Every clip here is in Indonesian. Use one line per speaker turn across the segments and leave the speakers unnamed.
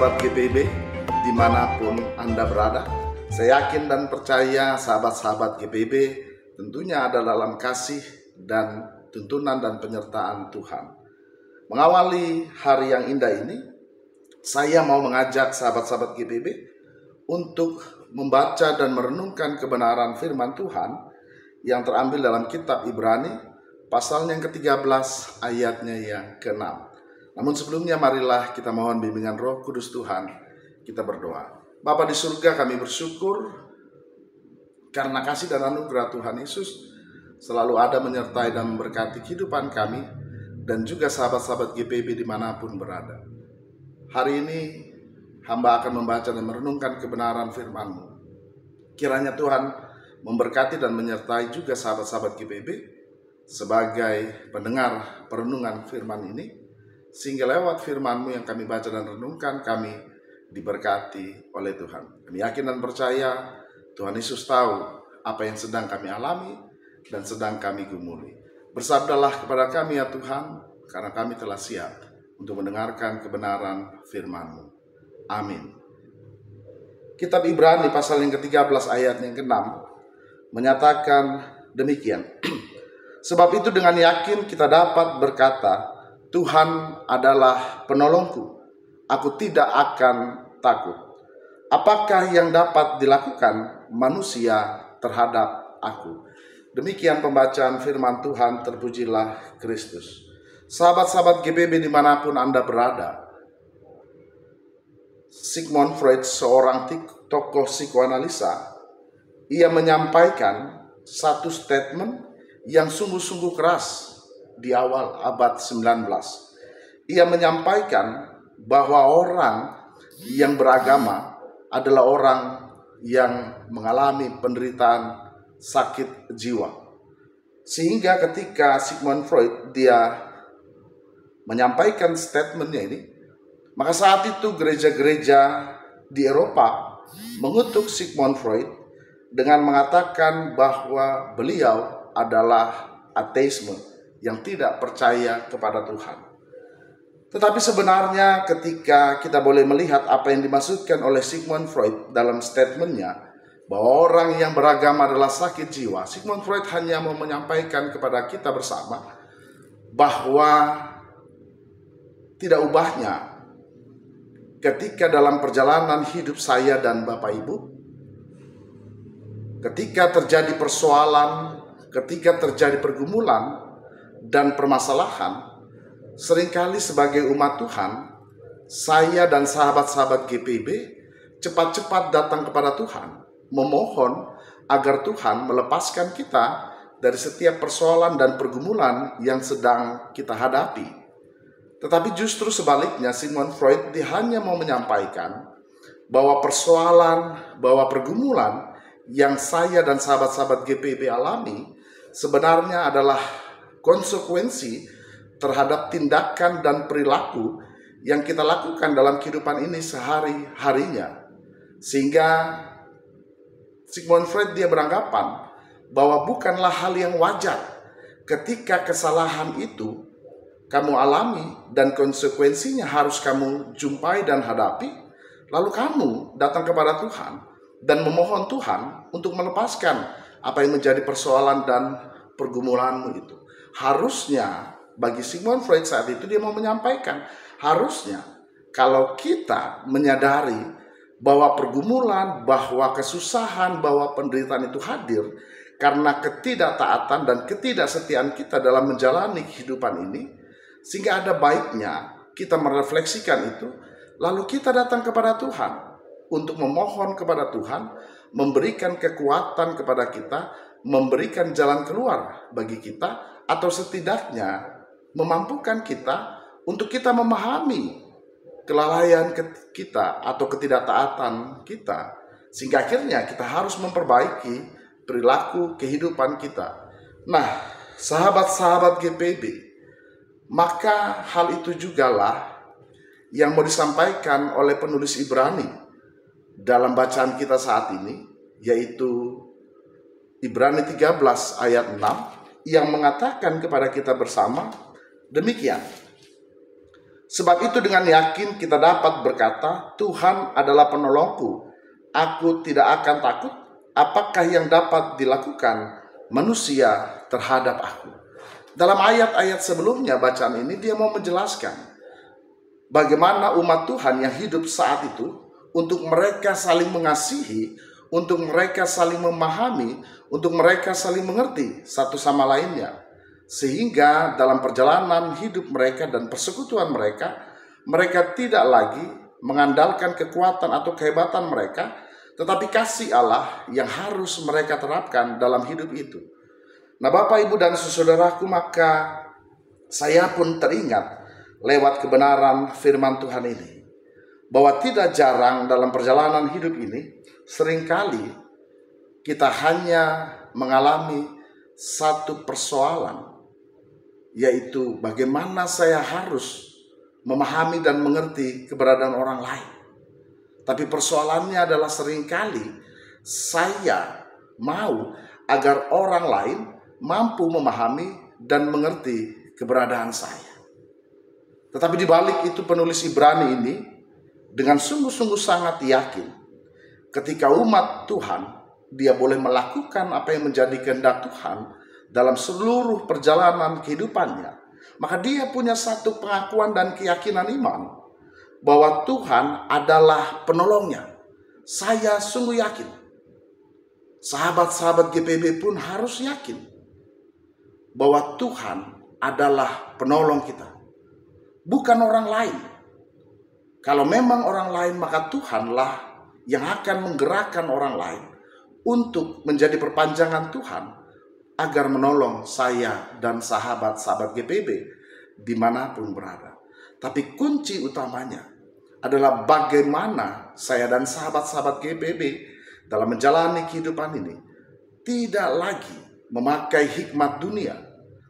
sahabat GPIB dimanapun Anda berada. Saya yakin dan percaya sahabat-sahabat GPIB tentunya ada dalam kasih dan tuntunan dan penyertaan Tuhan. Mengawali hari yang indah ini, saya mau mengajak sahabat-sahabat GPIB untuk membaca dan merenungkan kebenaran firman Tuhan yang terambil dalam kitab Ibrani, pasalnya yang ke-13, ayatnya yang ke-6. Namun sebelumnya marilah kita mohon bimbingan Roh Kudus Tuhan. Kita berdoa. Bapa di surga, kami bersyukur karena kasih dan anugerah Tuhan Yesus selalu ada menyertai dan memberkati kehidupan kami dan juga sahabat-sahabat GPIB dimanapun berada. Hari ini hamba akan membaca dan merenungkan kebenaran firman-Mu. Kiranya Tuhan memberkati dan menyertai juga sahabat-sahabat GPIB sebagai pendengar perenungan firman ini, sehingga lewat firman-Mu yang kami baca dan renungkan, kami diberkati oleh Tuhan. Kami yakin dan percaya Tuhan Yesus tahu apa yang sedang kami alami dan sedang kami gumuli. Bersabdalah kepada kami ya Tuhan, karena kami telah siap untuk mendengarkan kebenaran firman-Mu. Amin. Kitab Ibrani pasal yang ke-13 ayat yang ke-6 menyatakan demikian. Sebab itu dengan yakin kita dapat berkata, Tuhan adalah penolongku, aku tidak akan takut. Apakah yang dapat dilakukan manusia terhadap aku? Demikian pembacaan firman Tuhan, terpujilah Kristus. Sahabat-sahabat GPIB dimanapun Anda berada, Sigmund Freud, seorang tokoh psikoanalisa, ia menyampaikan satu statement yang sungguh-sungguh keras di awal abad 19. Ia menyampaikan bahwa orang yang beragama adalah orang yang mengalami penderitaan sakit jiwa. Sehingga ketika Sigmund Freud dia menyampaikan statementnya ini, maka saat itu gereja-gereja di Eropa mengutuk Sigmund Freud dengan mengatakan bahwa beliau adalah ateisme yang tidak percaya kepada Tuhan. Tetapi sebenarnya ketika kita boleh melihat apa yang dimaksudkan oleh Sigmund Freud dalam statementnya, bahwa orang yang beragama adalah sakit jiwa, Sigmund Freud hanya mau menyampaikan kepada kita bersama bahwa tidak ubahnya ketika dalam perjalanan hidup saya dan Bapak Ibu, ketika terjadi persoalan, ketika terjadi pergumulan dan permasalahan, seringkali sebagai umat Tuhan, saya dan sahabat-sahabat GPIB cepat-cepat datang kepada Tuhan, memohon agar Tuhan melepaskan kita dari setiap persoalan dan pergumulan yang sedang kita hadapi. Tetapi justru sebaliknya, Sigmund Freud dia hanya mau menyampaikan bahwa persoalan, bahwa pergumulan yang saya dan sahabat-sahabat GPIB alami sebenarnya adalah konsekuensi terhadap tindakan dan perilaku yang kita lakukan dalam kehidupan ini sehari-harinya. Sehingga Sigmund Freud dia beranggapan bahwa bukanlah hal yang wajar ketika kesalahan itu kamu alami dan konsekuensinya harus kamu jumpai dan hadapi, lalu kamu datang kepada Tuhan dan memohon Tuhan untuk melepaskan apa yang menjadi persoalan dan pergumulanmu itu. Harusnya bagi Sigmund Freud saat itu dia mau menyampaikan, harusnya kalau kita menyadari bahwa pergumulan, bahwa kesusahan, bahwa penderitaan itu hadir karena ketidaktaatan dan ketidaksetiaan kita dalam menjalani kehidupan ini, sehingga ada baiknya kita merefleksikan itu, lalu kita datang kepada Tuhan untuk memohon kepada Tuhan, memberikan kekuatan kepada kita, memberikan jalan keluar bagi kita, atau setidaknya memampukan kita untuk kita memahami kelalaian kita atau ketidaktaatan kita, sehingga akhirnya kita harus memperbaiki perilaku kehidupan kita. Nah, sahabat-sahabat GPIB, maka hal itu jugalah yang mau disampaikan oleh penulis Ibrani dalam bacaan kita saat ini, yaitu Ibrani 13 ayat 6 yang mengatakan kepada kita bersama demikian. Sebab itu dengan yakin kita dapat berkata, Tuhan adalah penolongku, aku tidak akan takut. Apakah yang dapat dilakukan manusia terhadap aku? Dalam ayat-ayat sebelumnya bacaan ini dia mau menjelaskan bagaimana umat Tuhan yang hidup saat itu untuk mereka saling mengasihi, untuk mereka saling memahami, untuk mereka saling mengerti satu sama lainnya. Sehingga dalam perjalanan hidup mereka dan persekutuan mereka, mereka tidak lagi mengandalkan kekuatan atau kehebatan mereka, tetapi kasih Allah yang harus mereka terapkan dalam hidup itu. Nah, Bapak, Ibu, dan saudaraku, maka saya pun teringat lewat kebenaran firman Tuhan ini, bahwa tidak jarang dalam perjalanan hidup ini, seringkali kita hanya mengalami satu persoalan, yaitu bagaimana saya harus memahami dan mengerti keberadaan orang lain. Tapi persoalannya adalah seringkali saya mau agar orang lain mampu memahami dan mengerti keberadaan saya. Tetapi di balik itu penulis Ibrani ini dengan sungguh-sungguh sangat yakin ketika umat Tuhan dia boleh melakukan apa yang menjadi kehendak Tuhan dalam seluruh perjalanan kehidupannya, maka dia punya satu pengakuan dan keyakinan iman bahwa Tuhan adalah penolongnya. Saya sungguh yakin. Sahabat-sahabat GPB pun harus yakin bahwa Tuhan adalah penolong kita, bukan orang lain. Kalau memang orang lain, maka Tuhanlah yang akan menggerakkan orang lain untuk menjadi perpanjangan Tuhan agar menolong saya dan sahabat-sahabat GPB dimanapun berada. Tapi kunci utamanya adalah bagaimana saya dan sahabat-sahabat GPB dalam menjalani kehidupan ini tidak lagi memakai hikmat dunia,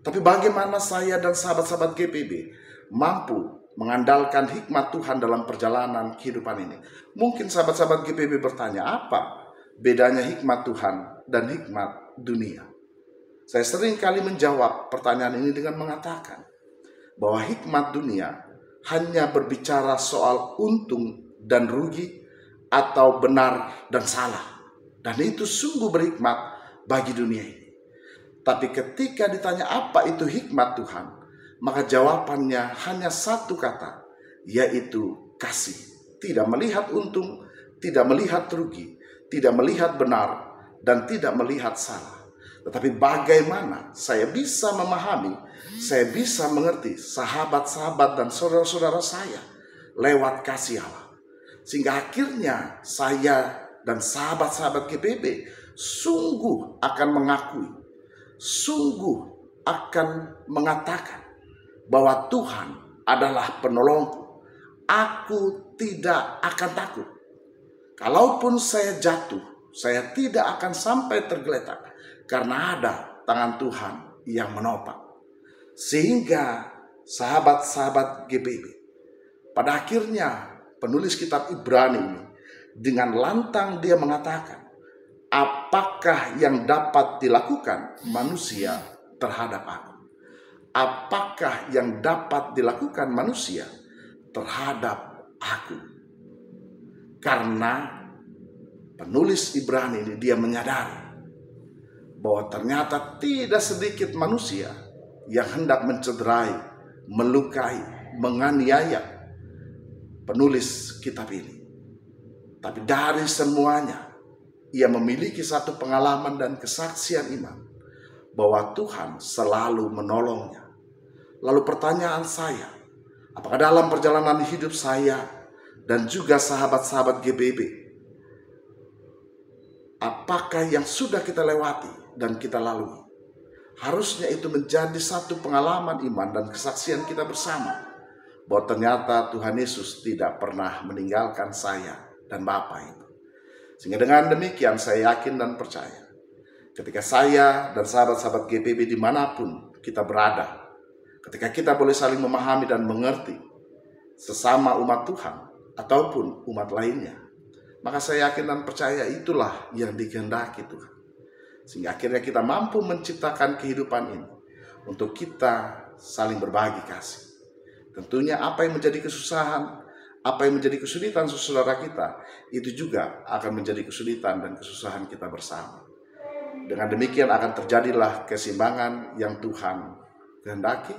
tapi bagaimana saya dan sahabat-sahabat GPB mampu mengandalkan hikmat Tuhan dalam perjalanan kehidupan ini. Mungkin sahabat-sahabat GPB bertanya, apa bedanya hikmat Tuhan dan hikmat dunia? Saya sering kali menjawab pertanyaan ini dengan mengatakan bahwa hikmat dunia hanya berbicara soal untung dan rugi atau benar dan salah. Dan itu sungguh berhikmat bagi dunia ini. Tapi ketika ditanya apa itu hikmat Tuhan, maka jawabannya hanya satu kata, yaitu kasih. Tidak melihat untung, tidak melihat rugi, tidak melihat benar, dan tidak melihat salah. Tetapi bagaimana saya bisa memahami, saya bisa mengerti sahabat-sahabat dan saudara-saudara saya lewat kasih Allah. Sehingga akhirnya saya dan sahabat-sahabat GPB sungguh akan mengakui, sungguh akan mengatakan bahwa Tuhan adalah penolongku. Aku tidak akan takut. Kalaupun saya jatuh, saya tidak akan sampai tergeletak, karena ada tangan Tuhan yang menopang. Sehingga sahabat-sahabat GPB, pada akhirnya penulis kitab Ibrani ini dengan lantang dia mengatakan, apakah yang dapat dilakukan manusia terhadap aku? Apakah yang dapat dilakukan manusia terhadap aku? Karena penulis Ibrani ini dia menyadari bahwa ternyata tidak sedikit manusia yang hendak mencederai, melukai, menganiaya penulis kitab ini. Tapi dari semuanya, ia memiliki satu pengalaman dan kesaksian iman bahwa Tuhan selalu menolongnya. Lalu pertanyaan saya, apakah dalam perjalanan hidup saya dan juga sahabat-sahabat GBB, apakah yang sudah kita lewati dan kita lalui, harusnya itu menjadi satu pengalaman iman dan kesaksian kita bersama bahwa ternyata Tuhan Yesus tidak pernah meninggalkan saya dan Bapa itu. Sehingga dengan demikian saya yakin dan percaya ketika saya dan sahabat-sahabat GPB dimanapun kita berada, ketika kita boleh saling memahami dan mengerti sesama umat Tuhan ataupun umat lainnya, maka saya yakin dan percaya itulah yang dikehendaki Tuhan. Sehingga akhirnya kita mampu menciptakan kehidupan ini untuk kita saling berbagi kasih. Tentunya apa yang menjadi kesusahan, apa yang menjadi kesulitan saudara kita, itu juga akan menjadi kesulitan dan kesusahan kita bersama. Dengan demikian akan terjadilah keseimbangan yang Tuhan kehendaki,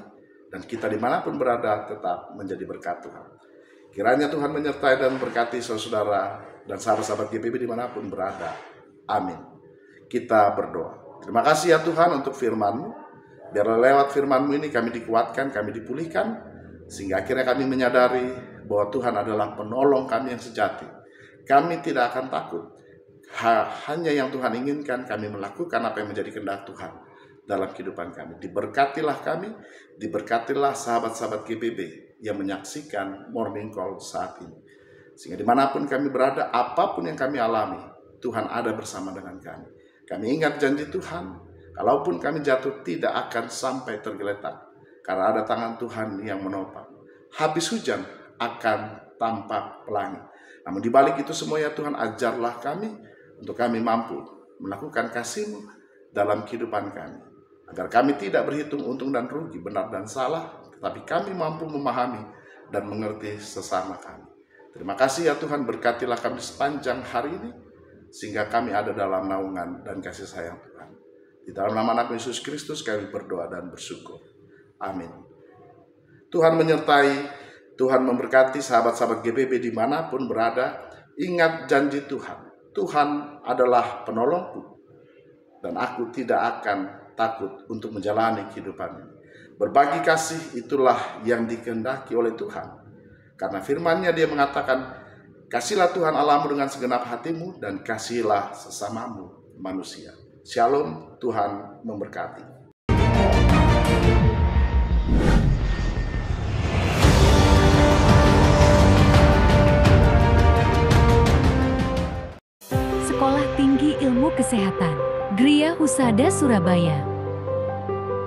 dan kita dimanapun berada tetap menjadi berkat Tuhan. Kiranya Tuhan menyertai dan berkati saudara dan sahabat-sahabat GPB dimanapun berada. Amin. Kita berdoa. Terima kasih ya Tuhan untuk firman-Mu. Biarlah lewat firman-Mu ini kami dikuatkan, kami dipulihkan, sehingga akhirnya kami menyadari bahwa Tuhan adalah penolong kami yang sejati. Kami tidak akan takut. Hanya yang Tuhan inginkan, kami melakukan apa yang menjadi kehendak Tuhan dalam kehidupan kami. Diberkatilah kami, diberkatilah sahabat-sahabat GPB yang menyaksikan Morning Call saat ini. Sehingga dimanapun kami berada, apapun yang kami alami, Tuhan ada bersama dengan kami. Kami ingat janji Tuhan, kalaupun kami jatuh tidak akan sampai tergeletak, karena ada tangan Tuhan yang menopang. Habis hujan akan tampak pelangi. Namun dibalik itu semua ya Tuhan, ajarlah kami untuk kami mampu melakukan kasih-Mu dalam kehidupan kami. Agar kami tidak berhitung untung dan rugi, benar dan salah, tetapi kami mampu memahami dan mengerti sesama kami. Terima kasih ya Tuhan, berkatilah kami sepanjang hari ini, sehingga kami ada dalam naungan dan kasih sayang Tuhan. Di dalam nama Anak Yesus Kristus kami berdoa dan bersyukur. Amin. Tuhan menyertai, Tuhan memberkati sahabat-sahabat GPB dimanapun berada. Ingat janji Tuhan. Tuhan adalah penolongku, dan aku tidak akan takut untuk menjalani kehidupan ini. Berbagi kasih itulah yang dikehendaki oleh Tuhan. Karena firman-Nya Dia mengatakan, kasihlah Tuhan Allahmu dengan segenap hatimu, dan kasihilah sesamamu manusia. Shalom, Tuhan memberkati.
Sekolah Tinggi Ilmu Kesehatan, Gria Husada Surabaya,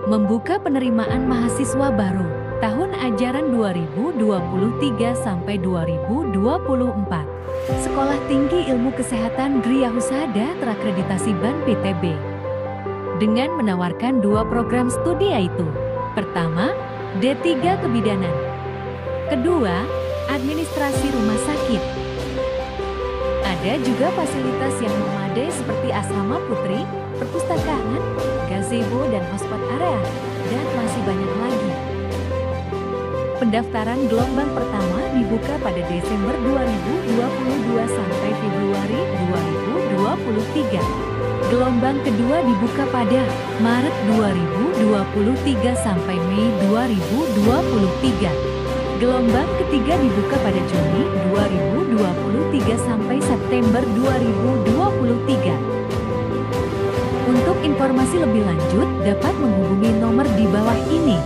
membuka penerimaan mahasiswa baru tahun ajaran 2023 sampai 2024. Sekolah Tinggi Ilmu Kesehatan Gria Husada terakreditasi BAN PTB dengan menawarkan 2 program studi, yaitu pertama, D3 Kebidanan, kedua, Administrasi Rumah Sakit. Ada juga fasilitas yang memadai seperti asrama putri, perpustakaan, gazebo dan hotspot area, dan masih banyak lagi. Pendaftaran gelombang pertama dibuka pada Desember 2022 sampai Februari 2023. Gelombang kedua dibuka pada Maret 2023 sampai Mei 2023. Gelombang ketiga dibuka pada Juni 2023 sampai September 2023. Untuk informasi lebih lanjut dapat menghubungi nomor di bawah ini.